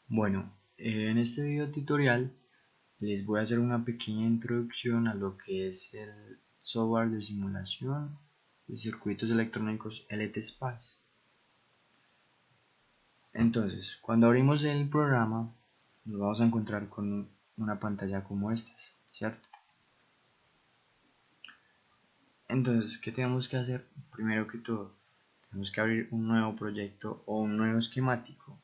Bueno, en este video tutorial les voy a hacer una pequeña introducción a lo que es el software de simulación de circuitos electrónicos LTSpice. Entonces, cuando abrimos el programa, nos vamos a encontrar con una pantalla como esta, ¿cierto? Entonces, ¿qué tenemos que hacer? Primero que todo, tenemos que abrir un nuevo proyecto o un nuevo esquemático.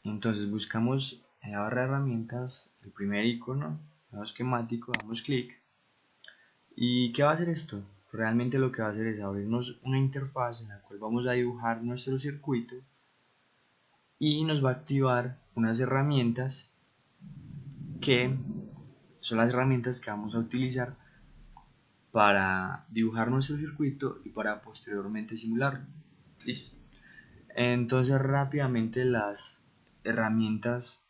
Entonces buscamos en la barra de herramientas el primer icono, nuevo esquemático, damos clic. ¿Y qué va a hacer esto? Realmente lo que va a hacer es abrirnos una interfaz en la cual vamos a dibujar nuestro circuito y nos va a activar unas herramientas que son las herramientas que vamos a utilizar para dibujar nuestro circuito y para posteriormente simularlo. Listo. Entonces rápidamente las herramientas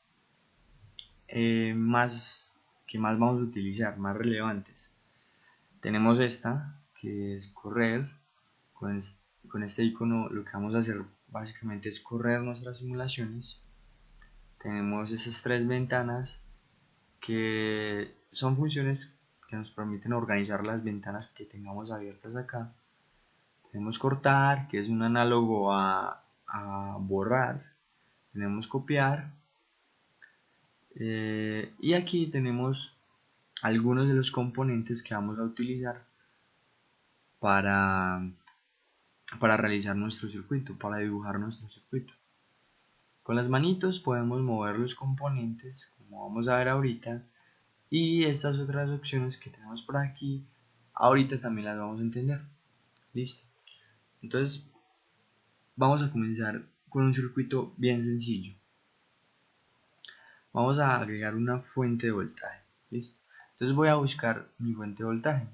que más vamos a utilizar, más relevantes. Tenemos esta, que es correr. Con este icono lo que vamos a hacer básicamente es correr nuestras simulaciones. Tenemos esas tres ventanas que son funciones que nos permiten organizar las ventanas que tengamos abiertas acá. Tenemos cortar, que es un análogo a borrar. Tenemos copiar. Y aquí tenemos algunos de los componentes que vamos a utilizar para, para realizar nuestro circuito, para dibujar nuestro circuito. Con las manitos podemos mover los componentes, como vamos a ver ahorita, y estas otras opciones que tenemos por aquí, ahorita también las vamos a entender. Listo. Entonces, vamos a comenzar con un circuito bien sencillo. Vamos a agregar una fuente de voltaje. Listo. Entonces voy a buscar mi fuente de voltaje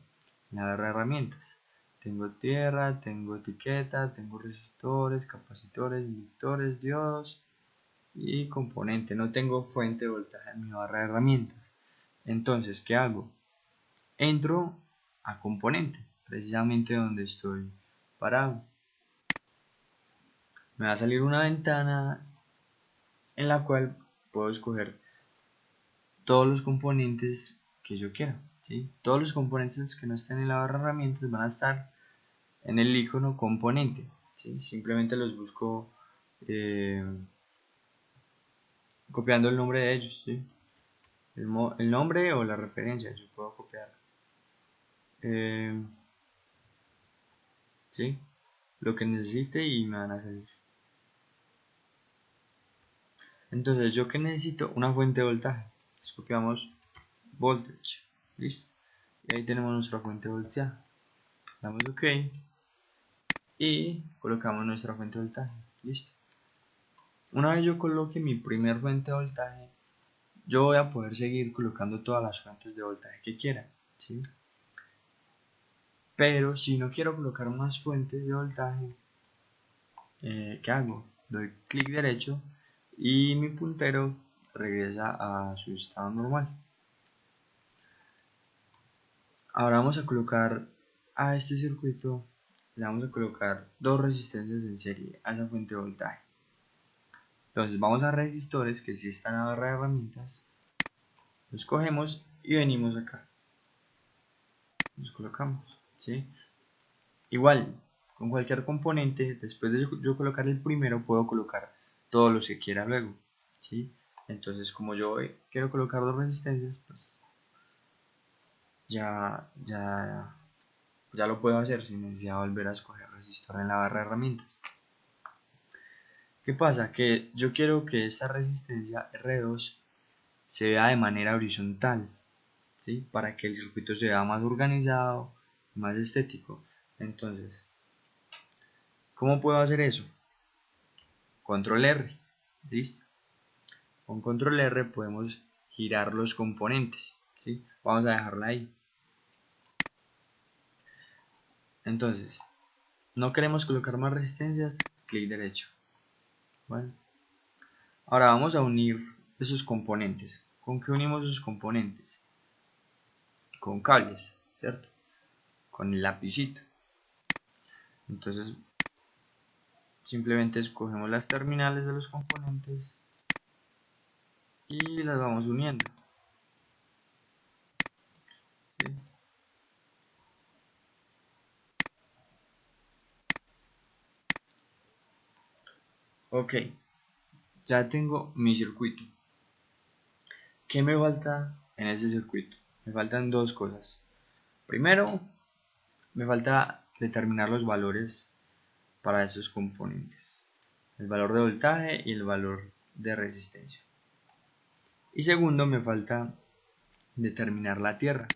en la barra de herramientas. Tengo tierra, tengo etiqueta, tengo resistores, capacitores, inductores, diodos y componente. No tengo fuente de voltaje en mi barra de herramientas. Entonces, ¿qué hago? Entro a componente, precisamente donde estoy parado. Me va a salir una ventana en la cual puedo escoger todos los componentes que yo quiera, ¿sí? Todos los componentes que no estén en la barra de herramientas van a estar en el icono componente, ¿sí? Simplemente los busco copiando el nombre de ellos, ¿sí? El nombre o la referencia, yo puedo copiar, eh, ¿sí? Lo que necesite y me van a salir. Entonces, yo que necesito una fuente de voltaje, pues copiamos voltage, listo. Y ahí tenemos nuestra fuente de voltaje. Damos OK y colocamos nuestra fuente de voltaje, listo. Una vez yo coloque mi primer fuente de voltaje, yo voy a poder seguir colocando todas las fuentes de voltaje que quiera, ¿sí? Pero si no quiero colocar más fuentes de voltaje, ¿qué hago? Doy clic derecho y mi puntero regresa a su estado normal. Ahora vamos a colocar a este circuito, le vamos a colocar dos resistencias en serie a esa fuente de voltaje. Entonces vamos a resistores que sí están en la barra de herramientas, los cogemos y venimos acá, los colocamos, ¿sí? Igual, con cualquier componente, después de yo colocar el primero, puedo colocar todos los que quiera luego, ¿sí? Entonces, como yo quiero colocar dos resistencias, pues ya lo puedo hacer sin necesidad de volver a escoger resistor en la barra de herramientas. ¿Qué pasa? Que yo quiero que esta resistencia R2 se vea de manera horizontal, ¿sí? Para que el circuito se vea más organizado, más estético. Entonces, ¿cómo puedo hacer eso? Control R, listo. Con control R podemos girar los componentes, ¿sí? Vamos a dejarla ahí. Entonces, no queremos colocar más resistencias, clic derecho. Bueno, ahora vamos a unir esos componentes. ¿Con qué unimos esos componentes? Con cables, ¿cierto? Con el lapicito. Entonces, simplemente escogemos las terminales de los componentes y las vamos uniendo, ¿sí? Ok, ya tengo mi circuito. ¿Qué me falta en ese circuito? Me faltan dos cosas. Primero, me falta determinar los valores para esos componentes, el valor de voltaje y el valor de resistencia. Y segundo, me falta determinar la tierra.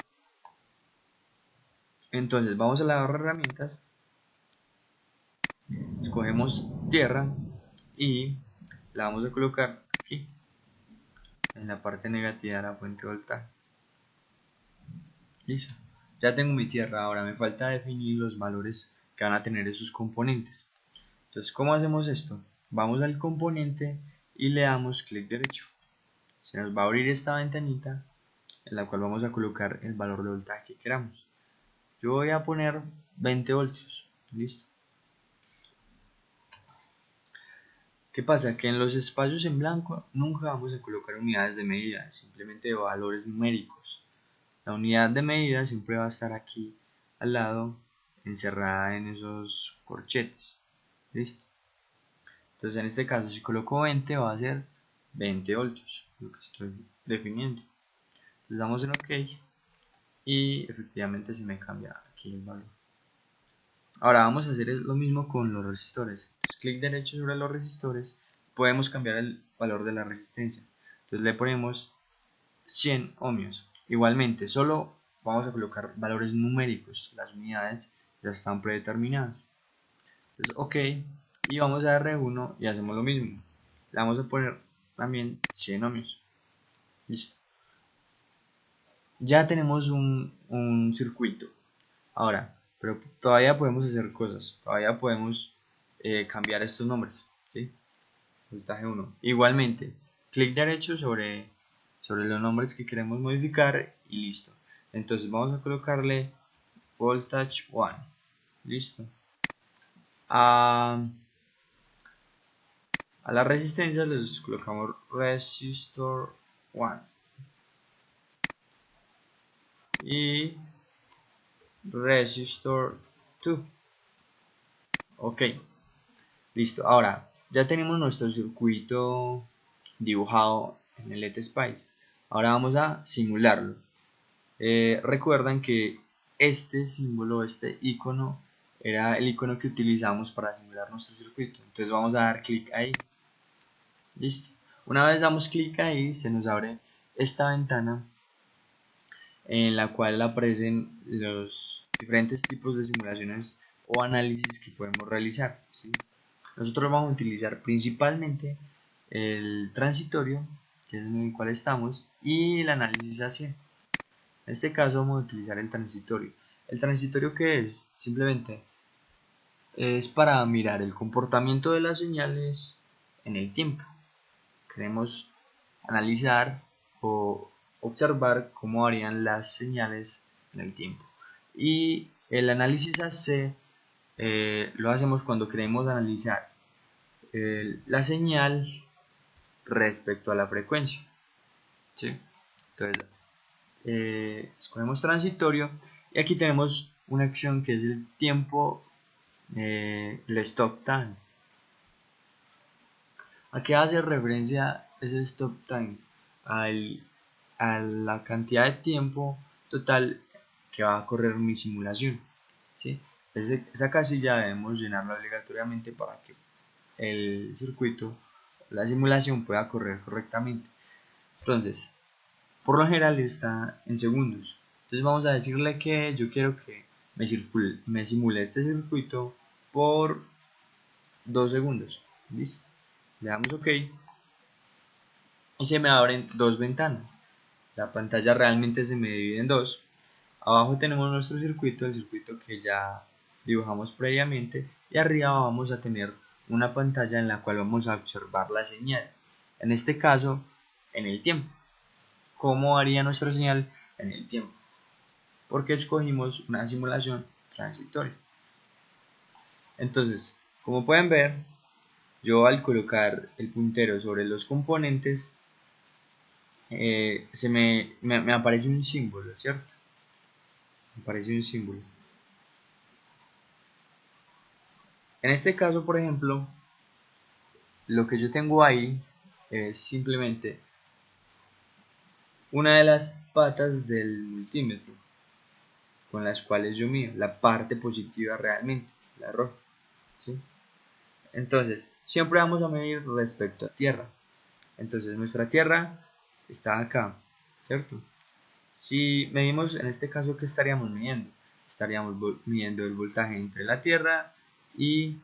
Entonces vamos a la barra de herramientas, escogemos tierra y la vamos a colocar aquí en la parte negativa de la fuente de voltaje. Listo, ya tengo mi tierra. Ahora me falta definir los valores que van a tener esos componentes. Entonces, ¿cómo hacemos esto? Vamos al componente y le damos clic derecho. Se nos va a abrir esta ventanita en la cual vamos a colocar el valor de voltaje que queramos. Yo voy a poner 20 voltios. Listo. ¿Qué pasa? Que en los espacios en blanco nunca vamos a colocar unidades de medida, simplemente valores numéricos. La unidad de medida siempre va a estar aquí al lado, encerrada en esos corchetes. Listo. Entonces en este caso si coloco 20 va a ser 20 voltios, lo que estoy definiendo. Entonces damos en OK y efectivamente se me cambia aquí el valor. Ahora vamos a hacer lo mismo con los resistores. Entonces, clic derecho sobre los resistores, podemos cambiar el valor de la resistencia. Entonces le ponemos 100 ohmios. Igualmente, solo vamos a colocar valores numéricos, las unidades ya están predeterminadas. Entonces, OK, y vamos a R1 y hacemos lo mismo. Le vamos a poner también 100 ohmios. Listo. Ya tenemos un circuito. Ahora, pero todavía podemos hacer cosas, todavía podemos cambiar estos nombres, ¿sí? Voltaje 1. Igualmente, clic derecho sobre los nombres que queremos modificar y listo. Entonces vamos a colocarle voltage 1. Listo. A la resistencia les colocamos resistor 1. Y resistor 2. Ok. Listo. Ahora, ya tenemos nuestro circuito dibujado en el ETSPICE. Ahora vamos a simularlo. Recuerdan que este símbolo, este icono, era el icono que utilizamos para simular nuestro circuito. Entonces vamos a dar clic ahí. Listo. Una vez damos clic ahí, se nos abre esta ventana en la cual aparecen los diferentes tipos de simulaciones o análisis que podemos realizar, ¿sí? Nosotros vamos a utilizar principalmente el transitorio, que es en el cual estamos, y el análisis AC. En este caso vamos a utilizar el transitorio. ¿El transitorio qué es? Simplemente es para mirar el comportamiento de las señales en el tiempo. Queremos analizar o observar cómo varían las señales en el tiempo. Y el análisis AC lo hacemos cuando queremos analizar la señal respecto a la frecuencia, ¿sí? Entonces escogemos transitorio y aquí tenemos una acción que es el tiempo, el stop time. ¿A qué hace referencia ese stop time? A la cantidad de tiempo total que va a correr mi simulación, ¿sí? Esa casilla debemos llenarla obligatoriamente para que el circuito, la simulación pueda correr correctamente. Entonces, por lo general está en segundos. Entonces vamos a decirle que yo quiero que me simule este circuito por 2 segundos. ¿Listo? Le damos OK y se me abren dos ventanas. La pantalla realmente se me divide en dos. Abajo tenemos nuestro circuito, el circuito que ya dibujamos previamente, y arriba vamos a tener una pantalla en la cual vamos a observar la señal. En este caso, en el tiempo. ¿Cómo varía nuestra señal en el tiempo? Porque escogimos una simulación transitoria. Entonces, como pueden ver, yo al colocar el puntero sobre los componentes, me aparece un símbolo, ¿cierto? Me aparece un símbolo. En este caso, por ejemplo, lo que yo tengo ahí es simplemente una de las patas del multímetro con las cuales yo mido, la parte positiva realmente, la roja, ¿sí? Entonces, siempre vamos a medir respecto a tierra. Entonces, nuestra tierra está acá, ¿cierto? Si medimos, en este caso, ¿qué estaríamos midiendo? Estaríamos midiendo el voltaje entre la tierra y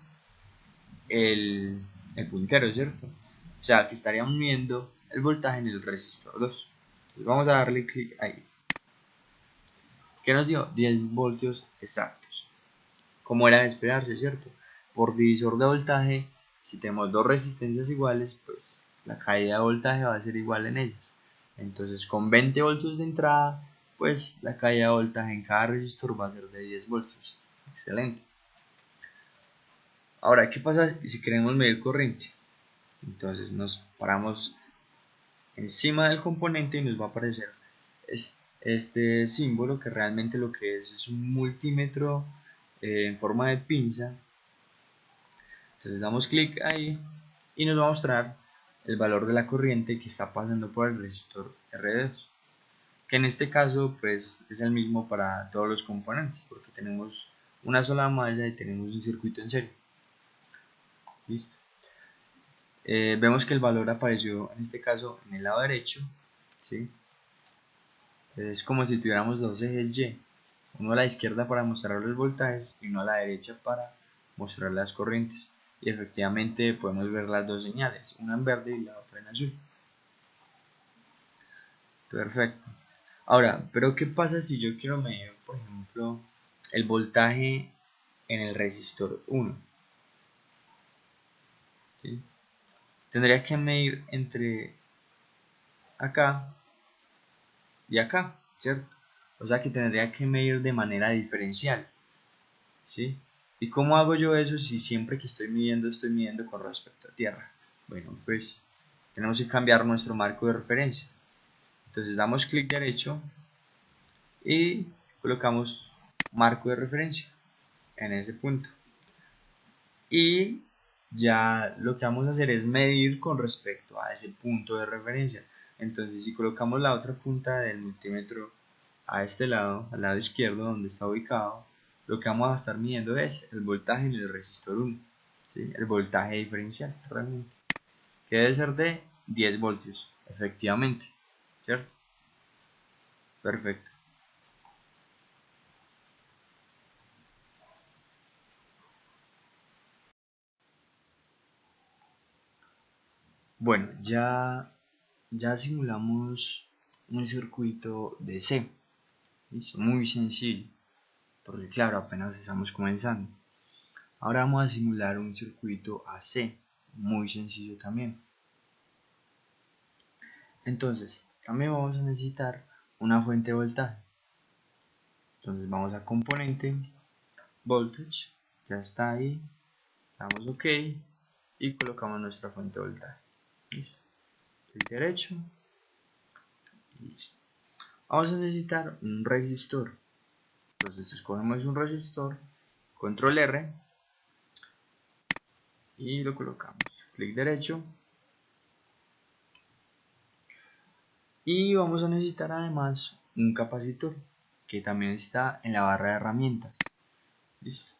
el puntero, ¿cierto? O sea, que estaríamos midiendo el voltaje en el resistor 2. Entonces, vamos a darle clic ahí. ¿Qué nos dio? 10 voltios exactos. Como era de esperarse, ¿cierto? Por divisor de voltaje, si tenemos dos resistencias iguales, pues la caída de voltaje va a ser igual en ellas. Entonces, con 20 voltios de entrada, pues la caída de voltaje en cada resistor va a ser de 10 voltios. Excelente. Ahora, ¿qué pasa si queremos medir corriente? Entonces nos paramos encima del componente y nos va a aparecer este símbolo, que realmente lo que es un multímetro en forma de pinza. Entonces damos clic ahí y nos va a mostrar el valor de la corriente que está pasando por el resistor R2, que en este caso pues es el mismo para todos los componentes, porque tenemos una sola malla y tenemos un circuito en serie. Listo. Vemos que el valor apareció en este caso en el lado derecho, ¿sí? Es como si tuviéramos dos ejes Y, uno a la izquierda para mostrar los voltajes y uno a la derecha para mostrar las corrientes. Y efectivamente podemos ver las dos señales, una en verde y la otra en azul. Perfecto. Ahora, pero ¿qué pasa si yo quiero medir, por ejemplo, el voltaje en el resistor 1? ¿Sí? Tendría que medir entre acá y acá, ¿cierto? O sea que tendría que medir de manera diferencial, ¿sí? ¿Y cómo hago yo eso si siempre que estoy midiendo con respecto a tierra? Bueno, pues tenemos que cambiar nuestro marco de referencia. Entonces damos clic derecho y colocamos marco de referencia en ese punto. Y ya lo que vamos a hacer es medir con respecto a ese punto de referencia. Entonces si colocamos la otra punta del multímetro a este lado, al lado izquierdo donde está ubicado, lo que vamos a estar midiendo es el voltaje en el resistor 1, ¿sí? El voltaje diferencial realmente, que debe ser de 10 voltios, efectivamente, ¿cierto? Perfecto. Bueno, ya simulamos un circuito de C. ¿Listo? Muy sencillo, porque claro, apenas estamos comenzando. Ahora vamos a simular un circuito AC, muy sencillo también. Entonces, también vamos a necesitar una fuente de voltaje. Entonces vamos a componente, voltage, ya está ahí, damos OK y colocamos nuestra fuente de voltaje. Listo. Clic derecho. Listo. Vamos a necesitar un resistor. Entonces escogemos un resistor, control R y lo colocamos. Clic derecho. Y vamos a necesitar además un capacitor que también está en la barra de herramientas. Listo.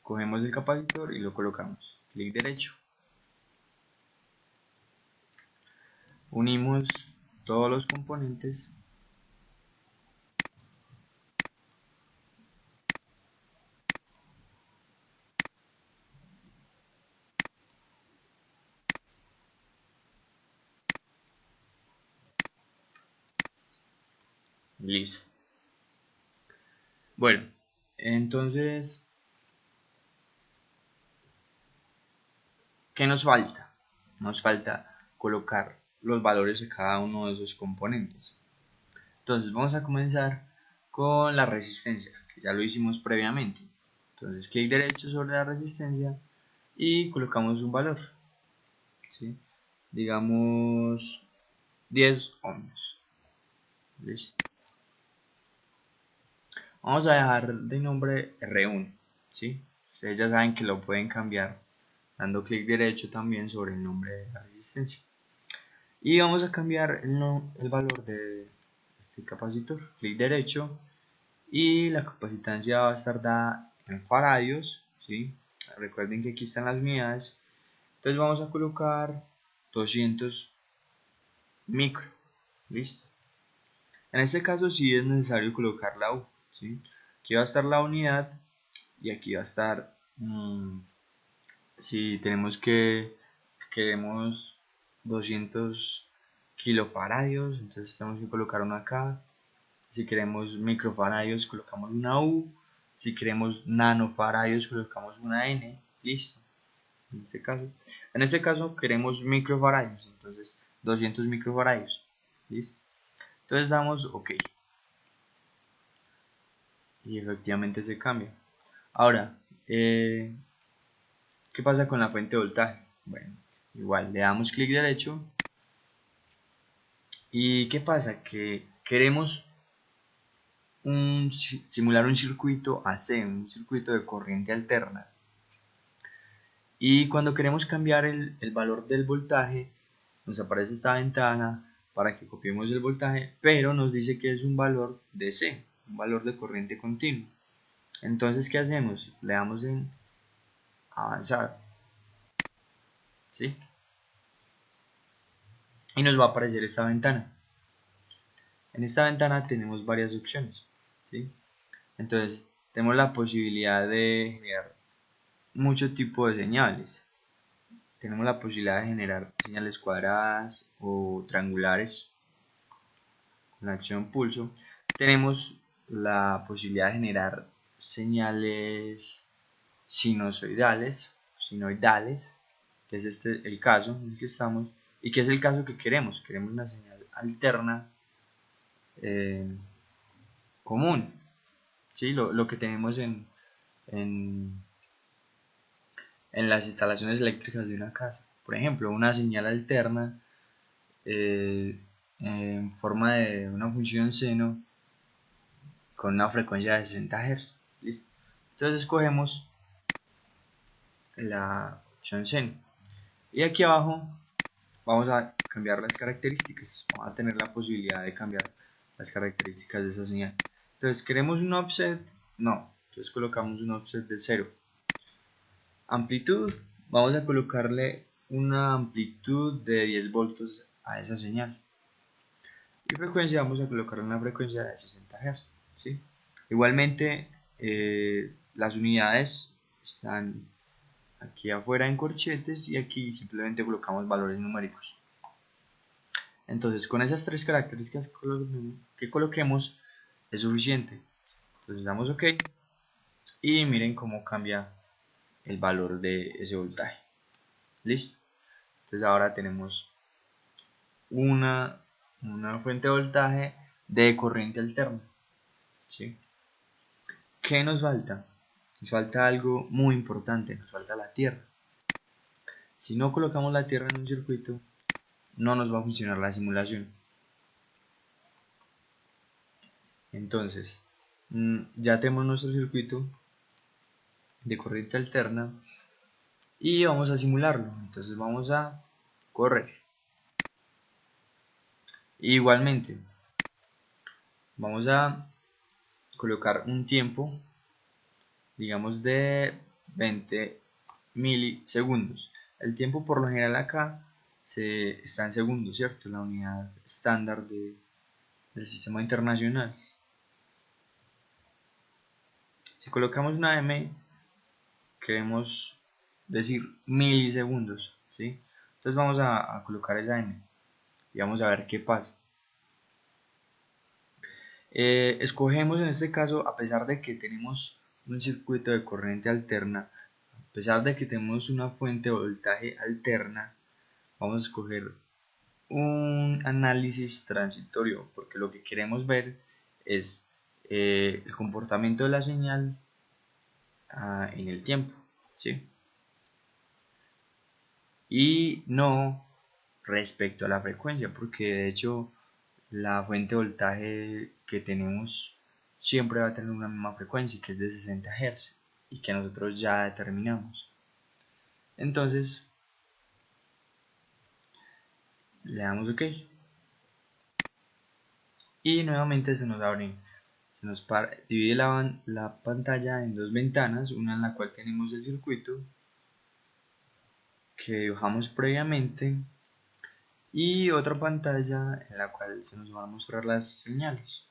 Cogemos el capacitor y lo colocamos. Clic derecho. Unimos todos los componentes. Listo. Bueno, entonces, ¿qué nos falta? Nos falta colocar los valores de cada uno de esos componentes. Entonces vamos a comenzar con la resistencia, que ya lo hicimos previamente. Entonces clic derecho sobre la resistencia y colocamos un valor, ¿sí? Digamos 10 ohmios. ¿Listo? Vamos a dejar de nombre R1, ¿sí? Ustedes ya saben que lo pueden cambiar dando clic derecho también sobre el nombre de la resistencia. Y vamos a cambiar el valor de este capacitor. Clic derecho y la capacitancia va a estar dada en faradios, ¿sí? Recuerden que aquí están las unidades. Entonces vamos a colocar 200 micro. Listo. En este caso sí es necesario colocar la U, ¿sí? Aquí va a estar la unidad y aquí va a estar si tenemos queremos 200 kilofaradios, entonces tenemos que colocar una acá. Si queremos microfaradios colocamos una U, si queremos nanofaradios colocamos una N. Listo. En este caso queremos microfaradios, entonces 200 microfaradios. Listo. Entonces damos OK y efectivamente se cambia. Ahora, ¿qué pasa con la fuente de voltaje? Bueno, igual le damos clic derecho. ¿Y qué pasa? Que queremos simular un circuito AC, un circuito de corriente alterna. Y cuando queremos cambiar el valor del voltaje, nos aparece esta ventana para que copiemos el voltaje, pero nos dice que es un valor DC, un valor de corriente continua. Entonces, ¿qué hacemos? Le damos en avanzar, ¿sí? Y nos va a aparecer esta ventana. En esta ventana tenemos varias opciones, ¿sí? Entonces, tenemos la posibilidad de generar mucho tipo de señales. Tenemos la posibilidad de generar señales cuadradas o triangulares con la acción pulso. Tenemos la posibilidad de generar señales sinusoidales, sinoidales, que es este el caso en el que estamos, y que es el caso que queremos. Queremos una señal alterna común, ¿sí? Lo que tenemos en, en las instalaciones eléctricas de una casa. Por ejemplo, una señal alterna en forma de una función seno con una frecuencia de 60 Hz. ¿Listo? Entonces escogemos la opción seno. Y aquí abajo vamos a cambiar las características. Vamos a tener la posibilidad de cambiar las características de esa señal. Entonces, ¿queremos un offset? No. Entonces colocamos un offset de 0. Amplitud, vamos a colocarle una amplitud de 10 voltios a esa señal. Y frecuencia, vamos a colocarle una frecuencia de 60 Hz. ¿Sí? Igualmente, las unidades están aquí afuera en corchetes y aquí simplemente colocamos valores numéricos. Entonces, con esas tres características que coloquemos es suficiente. Entonces damos OK y miren cómo cambia el valor de ese voltaje. Listo. Entonces ahora tenemos una fuente de voltaje de corriente alterna. ¿Sí? ¿Qué nos falta? Nos falta algo muy importante, nos falta la tierra. Si no colocamos la tierra en un circuito, no nos va a funcionar la simulación. Entonces, ya tenemos nuestro circuito de corriente alterna y vamos a simularlo. Entonces vamos a correr. Igualmente, vamos a colocar un tiempo, digamos de 20 milisegundos. El tiempo por lo general acá está en segundos, ¿cierto? La unidad estándar del sistema internacional. Si colocamos una M, queremos decir milisegundos, ¿sí? Entonces vamos a colocar esa M y vamos a ver qué pasa. Escogemos en este caso, a pesar de que tenemos un circuito de corriente alterna, a pesar de que tenemos una fuente de voltaje alterna, vamos a escoger un análisis transitorio, porque lo que queremos ver es el comportamiento de la señal en el tiempo, ¿sí? y no respecto a la frecuencia, porque de hecho la fuente de voltaje que tenemos siempre va a tener una misma frecuencia, que es de 60 Hz y que nosotros ya determinamos. Entonces le damos OK y nuevamente se nos divide la pantalla en dos ventanas, una en la cual tenemos el circuito que dibujamos previamente y otra pantalla en la cual se nos van a mostrar las señales.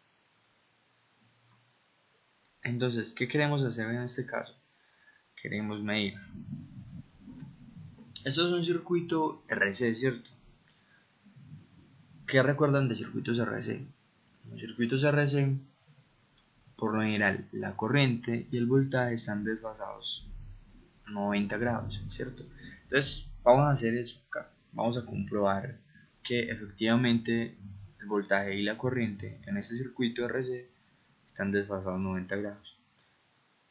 Entonces, ¿qué queremos hacer en este caso? Queremos medir. Esto es un circuito RC, ¿cierto? ¿Qué recuerdan de circuitos RC? Los circuitos RC, por lo general, la corriente y el voltaje están desfasados 90 grados, ¿cierto? Entonces, vamos a hacer eso acá. Vamos a comprobar que efectivamente el voltaje y la corriente en este circuito RC están desfasados 90 grados.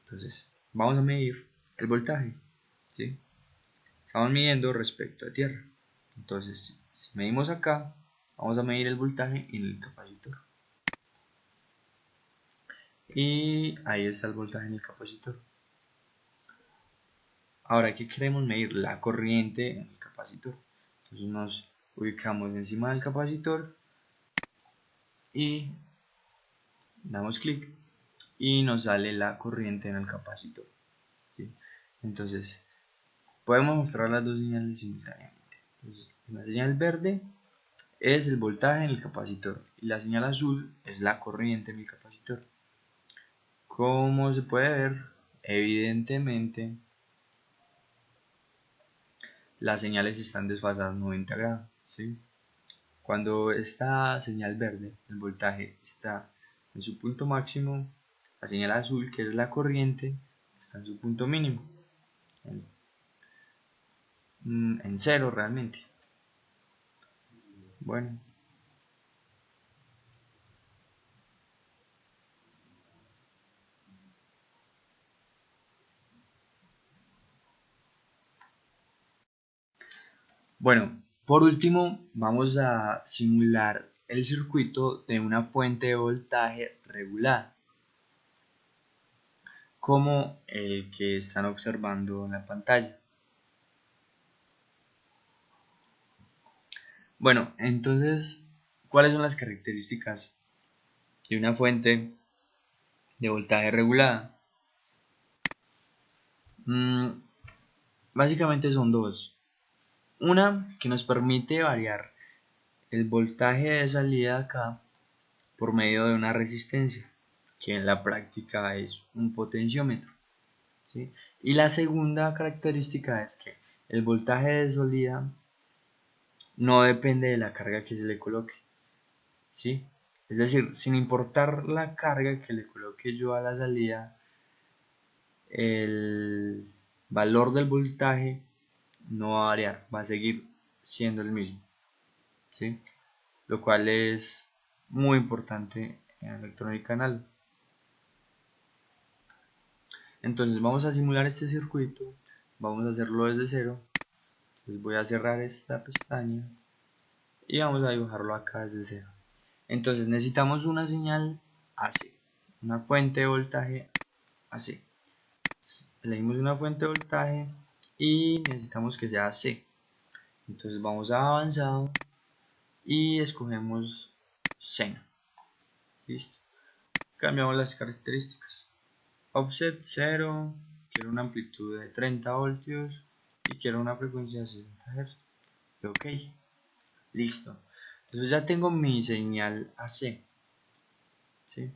Entonces, vamos a medir el voltaje, ¿sí? Estamos midiendo respecto a tierra. Entonces, si medimos acá, vamos a medir el voltaje en el capacitor. Y ahí está el voltaje en el capacitor. Ahora, ¿qué queremos medir? La corriente en el capacitor. Entonces nos ubicamos encima del capacitor y damos clic y nos sale la corriente en el capacitor, ¿sí? Entonces, podemos mostrar las dos señales simultáneamente. Entonces, la señal verde es el voltaje en el capacitor y la señal azul es la corriente en el capacitor. Como se puede ver, evidentemente las señales están desfasadas 90 grados, ¿sí? Cuando esta señal verde, el voltaje, está en su punto máximo, la señal azul, que es la corriente, está en su punto mínimo, en cero realmente. Bueno, por último vamos a simular el circuito de una fuente de voltaje regulada, como el que están observando en la pantalla. Bueno, entonces, ¿cuáles son las características de una fuente de voltaje regulada? Mm, Básicamente son dos. Una que nos permite variar el voltaje de salida acá por medio de una resistencia, que en la práctica es un potenciómetro, ¿sí? Y la segunda característica es que el voltaje de salida no depende de la carga que se le coloque, ¿sí? Es decir, sin importar la carga que le coloque yo a la salida, el valor del voltaje no va a variar, va a seguir siendo el mismo, ¿sí? Lo cual es muy importante en electrónica análoga. Entonces vamos a simular este circuito, vamos a hacerlo desde cero. Entonces voy a cerrar esta pestaña y vamos a dibujarlo acá desde cero. Entonces necesitamos una señal AC, una fuente de voltaje AC. Elegimos una fuente de voltaje y necesitamos que sea C. Entonces vamos a avanzado y escogemos seno. Listo. Cambiamos las características. Offset 0, quiero una amplitud de 30 voltios y quiero una frecuencia de 60 Hz. OK. Listo. Entonces ya tengo mi señal AC, ¿sí?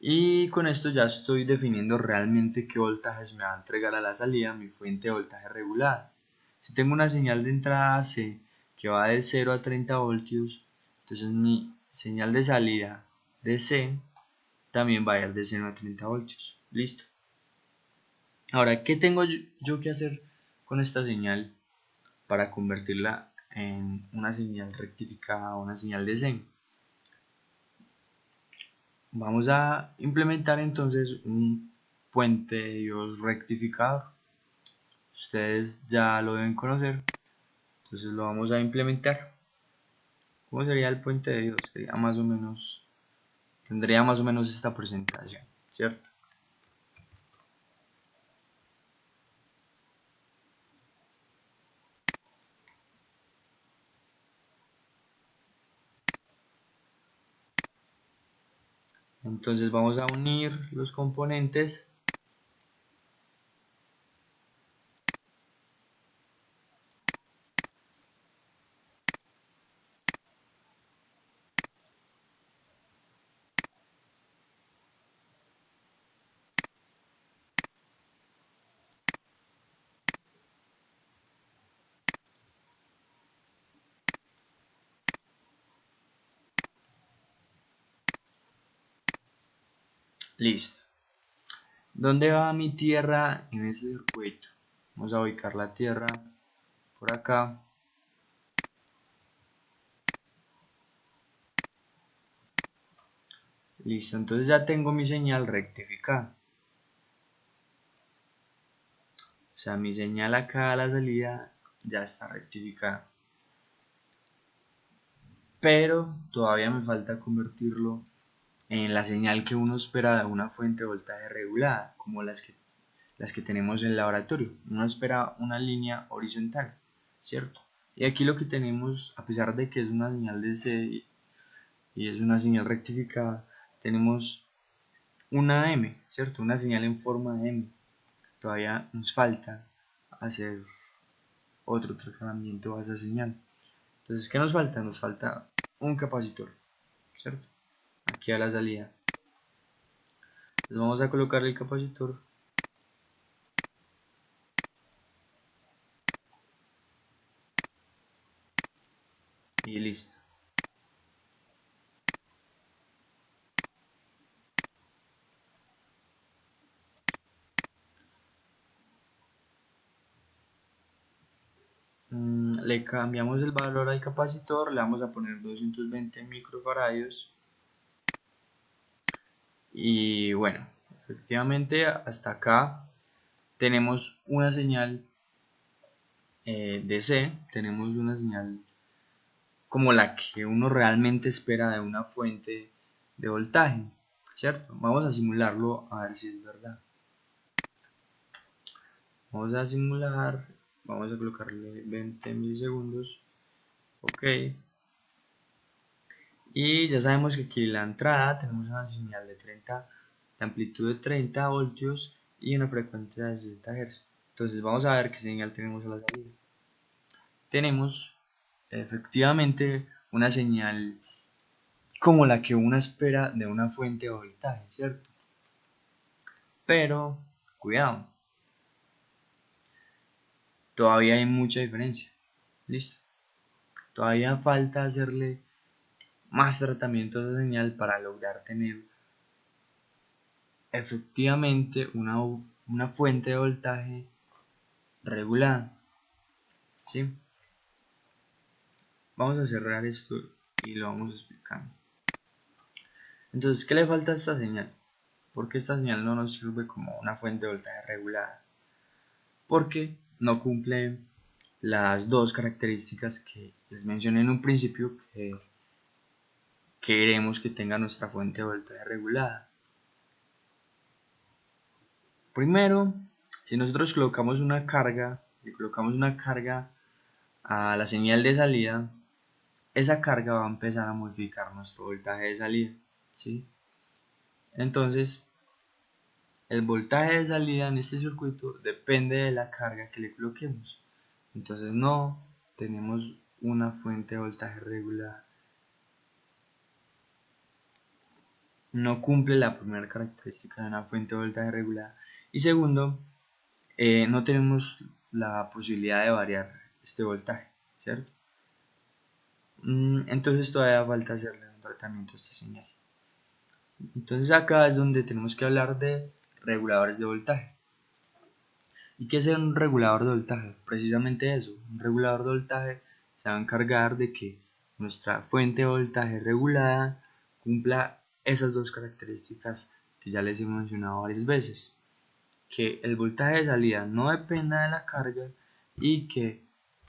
Y con esto ya estoy definiendo realmente qué voltajes me va a entregar a la salida mi fuente de voltaje regulada. Si tengo una señal de entrada AC que va de 0 a 30 voltios, entonces mi señal de salida de C también va a ir de 0 a 30 voltios. Listo. Ahora, ¿qué tengo yo que hacer con esta señal para convertirla en una señal rectificada o una señal de C? Vamos a implementar entonces un puente de Dios rectificador. ustedes ya lo deben conocer, entonces lo vamos a implementar. ¿Cómo sería el puente de Dios? Sería más o menos, tendría más o menos esta presentación, ¿cierto? Entonces vamos a unir los componentes. Listo. ¿Dónde va mi tierra en este circuito? Vamos a ubicar la tierra por acá. Listo, entonces ya tengo mi señal rectificada. O sea, mi señal acá a la salida ya está rectificada. Pero todavía me falta convertirlo en la señal que uno espera de una fuente de voltaje regulada, como las que tenemos en el laboratorio. Uno espera una línea horizontal, ¿cierto? Y aquí lo que tenemos, a pesar de que es una señal DC y es una señal rectificada, tenemos una M, ¿cierto? Una señal en forma de M. Todavía nos falta hacer otro tratamiento a esa señal. Entonces, ¿qué nos falta? Nos falta un capacitor, ¿cierto? Aquí a la salida. Entonces vamos a colocar el capacitor y listo. Le cambiamos el valor al capacitor, le vamos a poner 220 microfaradios y bueno, efectivamente hasta acá tenemos una señal DC, tenemos una señal como la que uno realmente espera de una fuente de voltaje, ¿cierto? Vamos a simularlo a ver si es verdad. Vamos a simular, vamos a colocarle 20 milisegundos, ok. Y ya sabemos que aquí en la entrada tenemos una señal de 30, de amplitud de 30 voltios y una frecuencia de 60 Hz. Entonces vamos a ver qué señal tenemos a la salida. Tenemos efectivamente una señal como la que uno espera de una fuente de voltaje, ¿cierto? Pero, cuidado, todavía hay mucha diferencia. ¿Listo? Todavía falta hacerle más tratamiento a esa señal para lograr tener efectivamente una fuente de voltaje regulada, ¿sí? Vamos a cerrar esto y lo vamos explicando. Entonces, ¿qué le falta a esta señal? ¿Por qué esta señal no nos sirve como una fuente de voltaje regulada? Porque no cumple las dos características que les mencioné en un principio que queremos que tenga nuestra fuente de voltaje regulada. Primero, si nosotros colocamos una carga, le colocamos una carga a la señal de salida, esa carga va a empezar a modificar nuestro voltaje de salida, ¿sí? Entonces, el voltaje de salida en este circuito depende de la carga que le coloquemos. Entonces, no tenemos una fuente de voltaje regulada. No cumple la primera característica de una fuente de voltaje regulada. Y segundo, no tenemos la posibilidad de variar este voltaje, ¿cierto? Entonces todavía falta hacerle un tratamiento a esta señal. Entonces acá es donde tenemos que hablar de reguladores de voltaje. ¿Y qué es un regulador de voltaje? Precisamente eso, un regulador de voltaje se va a encargar de que nuestra fuente de voltaje regulada cumpla esas dos características que ya les he mencionado varias veces. que el voltaje de salida no dependa de la carga y que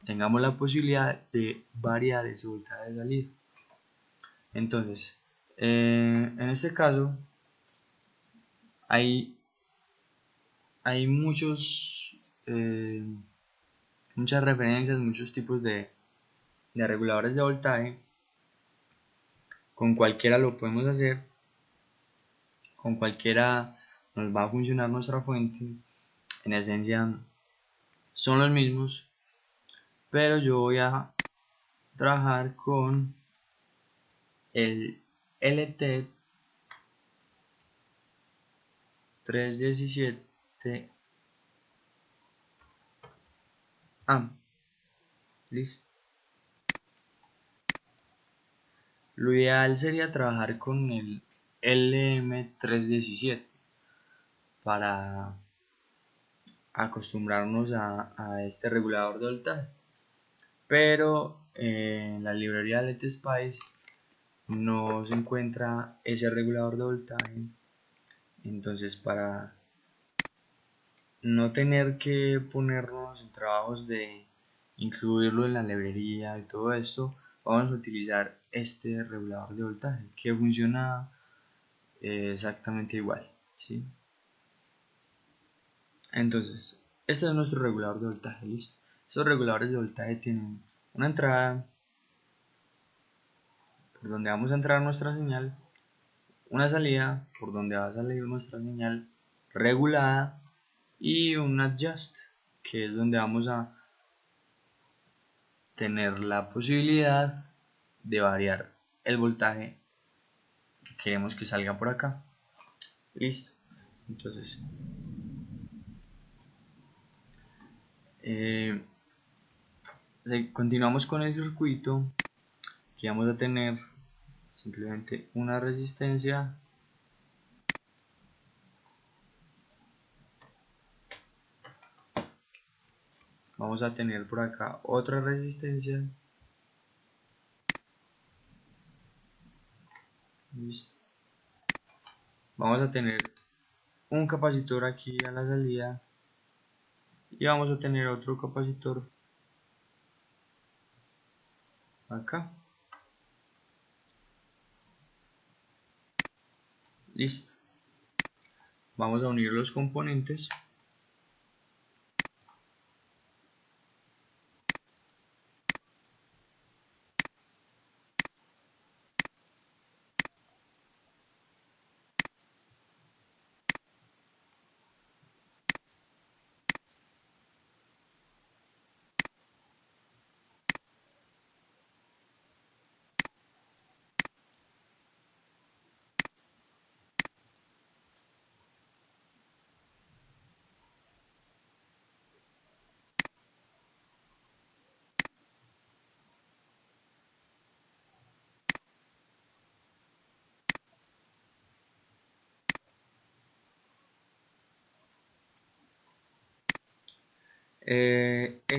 tengamos la posibilidad de variar ese voltaje de salida. Entonces, en este caso hay eh, muchas referencias, muchos tipos de reguladores de voltaje. Con cualquiera lo podemos hacer, con cualquiera nos va a funcionar nuestra fuente. En esencia son los mismos, pero yo voy a trabajar con el LT 317 AM. Listo. Lo ideal sería trabajar con el LM317 para acostumbrarnos a este regulador de voltaje, pero en la librería LTSpice no se encuentra ese regulador de voltaje. Entonces, para no tener que ponernos en trabajos de incluirlo en la librería y todo esto, vamos a utilizar este regulador de voltaje que funciona exactamente igual, ¿sí? Entonces, este es nuestro regulador de voltaje, listo. Estos reguladores de voltaje tienen una entrada por donde vamos a entrar nuestra señal, una salida por donde va a salir nuestra señal regulada y un adjust, que es donde vamos a tener la posibilidad de variar el voltaje que queremos que salga por acá. Listo. Entonces, eh, continuamos con el circuito, que vamos a tener simplemente una resistencia, vamos a tener por acá otra resistencia. Listo. Vamos a tener un capacitor aquí a la salida y vamos a tener otro capacitor acá. Listo. Vamos a unir los componentes.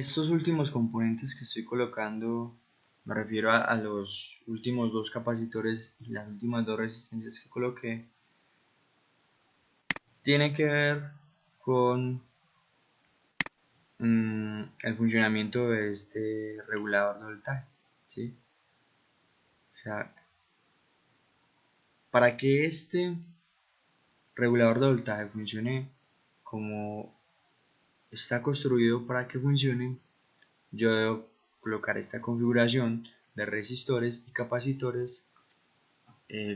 Estos últimos componentes que estoy colocando, me refiero a los últimos dos capacitores y las últimas dos resistencias que coloqué, tiene que ver con el funcionamiento de este regulador de voltaje, ¿sí? O sea, para que este regulador de voltaje funcione como está construido para que funcione, yo debo colocar esta configuración de resistores y capacitores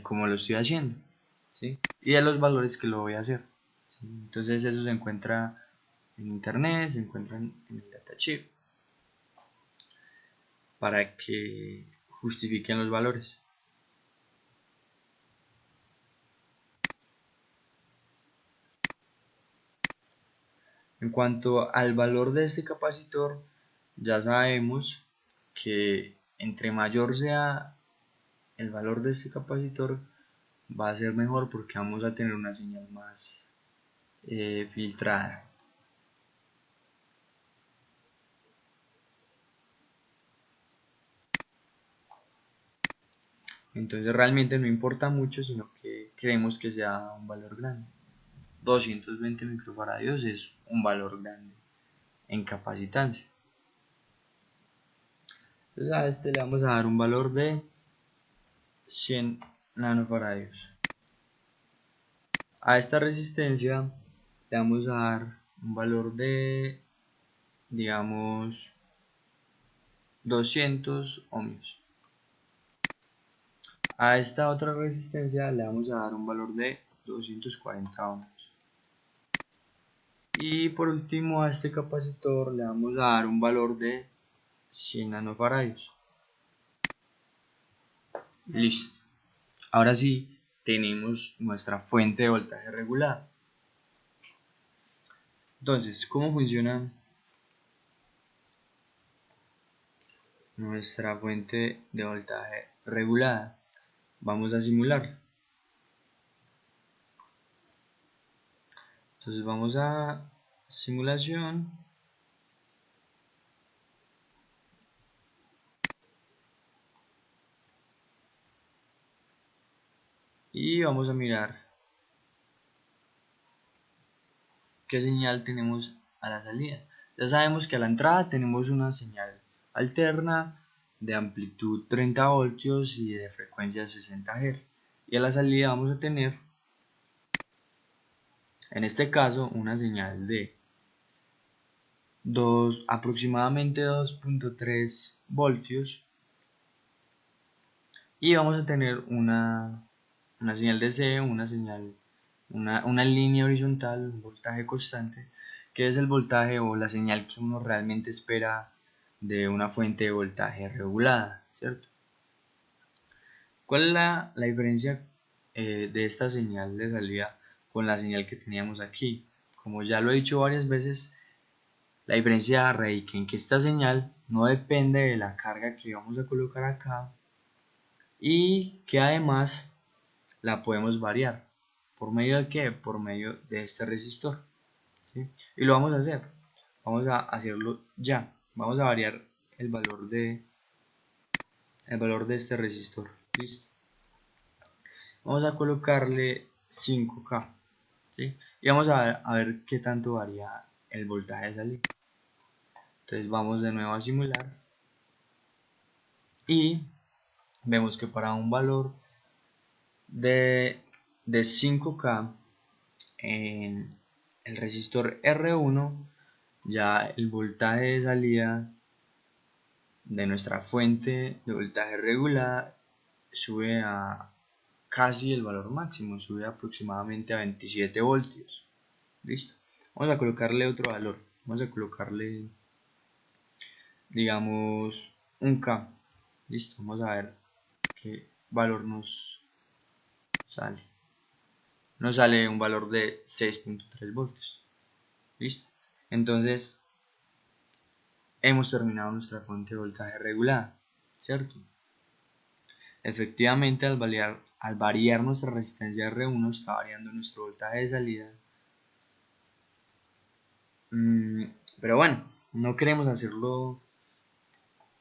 como lo estoy haciendo, ¿sí? Y de los valores que lo voy a hacer, ¿sí? Entonces eso se encuentra en internet, se encuentra en el datasheet para que justifiquen los valores. En cuanto al valor de este capacitor, ya sabemos que entre mayor sea el valor de este capacitor, va a ser mejor porque vamos a tener una señal más filtrada. Entonces realmente no importa mucho, sino que queremos que sea un valor grande. 220 microfaradios es un valor grande en capacitancia. Entonces a este le vamos a dar un valor de 100 nanofaradios. A esta resistencia le vamos a dar un valor de, digamos, 200 ohmios. A esta otra resistencia le vamos a dar un valor de 240 ohmios. Y por último a este capacitor le vamos a dar un valor de 100 nanofaradios. Listo. Ahora sí tenemos nuestra fuente de voltaje regulada. Entonces, ¿cómo funciona nuestra fuente de voltaje regulada? Vamos a simular. Entonces vamos a simulación. Y vamos a mirar qué señal tenemos a la salida. Ya sabemos que a la entrada tenemos una señal alterna de amplitud 30 voltios y de frecuencia 60 Hz. Y a la salida vamos a tener, en este caso, una señal de aproximadamente 2.3 voltios. Y vamos a tener una señal DC, una línea horizontal, un voltaje constante, que es el voltaje o la señal que uno realmente espera de una fuente de voltaje regulada, ¿cierto? ¿Cuál es la diferencia de esta señal de salida con la señal que teníamos aquí? Como ya lo he dicho varias veces, la diferencia radica en que esta señal no depende de la carga que vamos a colocar acá y que además la podemos variar. ¿Por medio de qué? Por medio de este resistor, ¿sí? Y lo vamos a hacer. Vamos a hacerlo ya. Vamos a variar el valor de este resistor. Listo. Vamos a colocarle 5K, ¿sí? Y vamos a ver qué tanto varía el voltaje de salida. Entonces vamos de nuevo a simular y vemos que para un valor de 5K en el resistor R1, ya el voltaje de salida de nuestra fuente de voltaje regular sube a casi el valor máximo, sube aproximadamente a 27 voltios. Listo. Vamos a colocarle otro valor. Vamos a colocarle, digamos, 1K. Listo. Vamos a ver qué valor nos sale. Nos sale un valor de 6.3 voltios. Listo. Entonces, hemos terminado nuestra fuente de voltaje regulada, ¿cierto? Efectivamente, al variar nuestra resistencia R1, está variando nuestro voltaje de salida. Pero bueno, no queremos hacerlo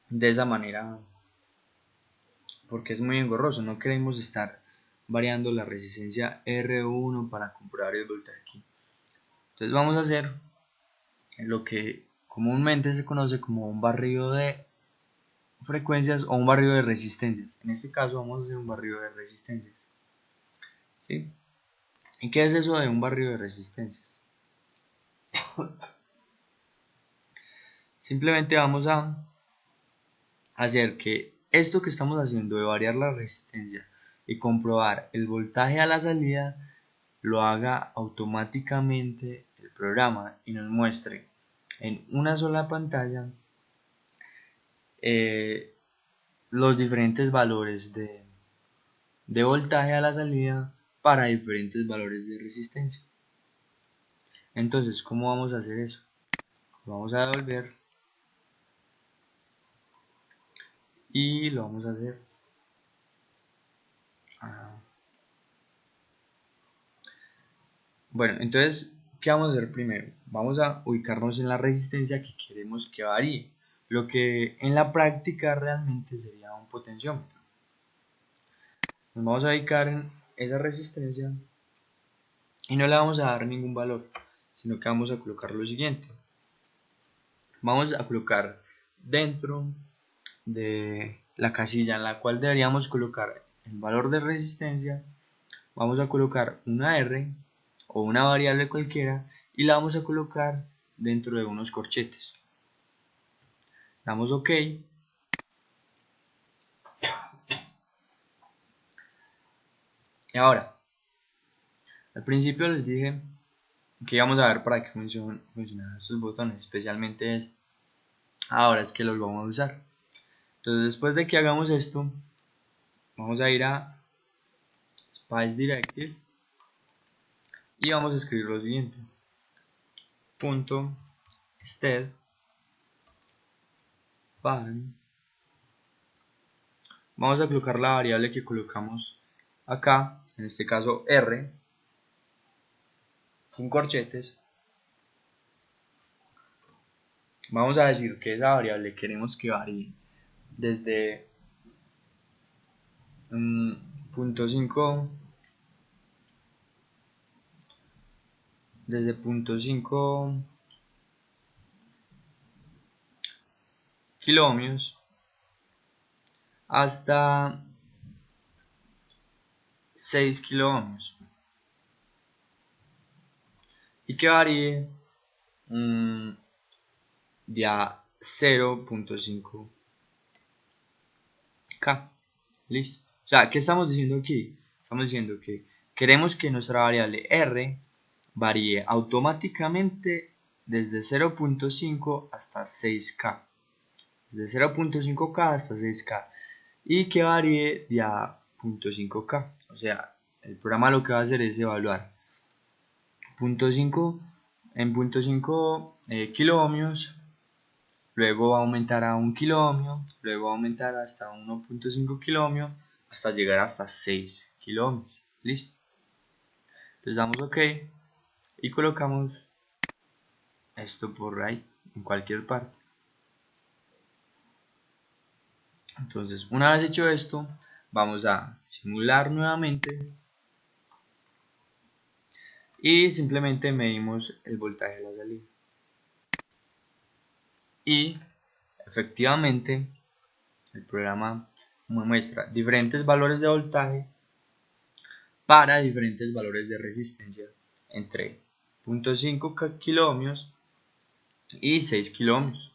de esa manera porque es muy engorroso. No queremos estar variando la resistencia R1 para comprobar el voltaje aquí. Entonces vamos a hacer lo que comúnmente se conoce como un barrido de frecuencias o un barrido de resistencias. En este caso vamos a hacer un barrido de resistencias, ¿sí? ¿Y qué es eso de un barrido de resistencias? Simplemente vamos a hacer que esto que estamos haciendo de variar la resistencia y comprobar el voltaje a la salida lo haga automáticamente el programa y nos muestre en una sola pantalla los diferentes valores de voltaje a la salida para diferentes valores de resistencia. Entonces, ¿cómo vamos a hacer eso? Lo vamos a devolver y lo vamos a hacer bueno, entonces, ¿qué vamos a hacer primero? Vamos a ubicarnos en la resistencia que queremos que varíe, lo que en la práctica realmente sería un potenciómetro. Nos vamos a ubicar en esa resistencia y no le vamos a dar ningún valor, sino que vamos a colocar lo siguiente. Vamos a colocar dentro de la casilla en la cual deberíamos colocar el valor de resistencia, vamos a colocar una R o una variable cualquiera y la vamos a colocar dentro de unos corchetes. Damos OK. Y ahora, al principio les dije que íbamos a ver para qué funcionan estos botones, especialmente este. Ahora es que los vamos a usar. Entonces, después de que hagamos esto, vamos a ir a Spice Directive y vamos a escribir lo siguiente: punto STED pan. Vamos a colocar la variable que colocamos acá, en este caso R, sin corchetes. Vamos a decir que esa variable queremos que varíe desde punto 5 kiloohmios hasta 6 kiloohmios y que varíe de a 0.5 K. Listo. O sea, ¿qué estamos diciendo aquí? Estamos diciendo que queremos que nuestra variable R varíe automáticamente desde 0.5 hasta 6K. Desde 0.5K hasta 6K. Y que varíe de a 0.5K. O sea, el programa lo que va a hacer es evaluar 0.5 en 0.5 kiloohmios. Luego va a aumentar a 1 kiloohmio, luego va a aumentar hasta 1.5 kiloohmio, hasta llegar hasta 6 kiloohmios. Listo. Entonces damos OK y colocamos esto por ahí, en cualquier parte. Entonces, una vez hecho esto, vamos a simular nuevamente y simplemente medimos el voltaje de la salida. Y efectivamente, el programa me muestra diferentes valores de voltaje para diferentes valores de resistencia entre 0.5 kiloohmios y 6 kiloohmios.